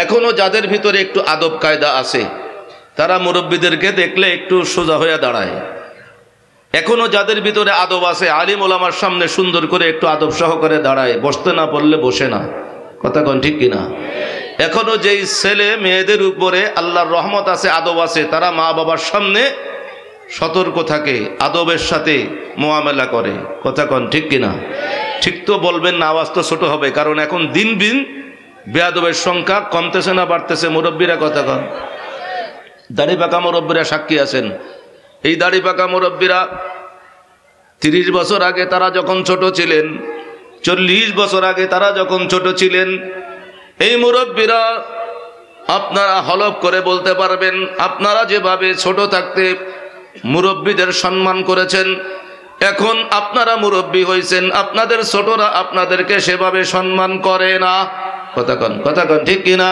এখনো যাদের ভিতরে একটু আদব কায়দা আছে তারা মুরব্বীদেরকে দেখলে একটু সোজা হয়ে দাঁড়ায়। এখনো যাদের ভিতরে আদব আছে আলিম ওলামার সামনে সুন্দর করে একটু আদব সহকারে দাঁড়ায়, বসতে না পারলে বসে না। কথা কোন ঠিক কিনা? এখনো যেই ছেলে মেয়েদের উপরে আল্লাহর রহমত আছে, আদব আছে, তারা মা বাবার সামনে সতর্ক থাকে, আদবের সাথে মোয়ামেলা করে। কথা কোন ঠিক কিনা? ঠিক তো বলবেন না, আওয়াজ তো ছোট হবে, কারণ এখন দিন দিন বেয়াদবের সংখ্যা কমতেছে না বাড়তেছে? মুরব্বীরা কথা কন, দাড়ি পাকা মুরব্বীরা সাক্ষী আছেন। এই দাড়ি পাকা মুরব্বীরা 30 বছর আগে তারা যখন ছোট ছিলেন, 40 বছর আগে তারা যখন ছোট ছিলেন, এই মুরব্বীরা আপনারা হলফ করে বলতে পারবেন, আপনারা যেভাবে ছোট থাকতে মুরব্বীদের সম্মান করেছেন, এখন আপনারা মুরব্বী হয়েছেন, আপনাদের ছোটরা আপনাদেরকে সেভাবে সম্মান করে না। কথা কন ঠিক কিনা?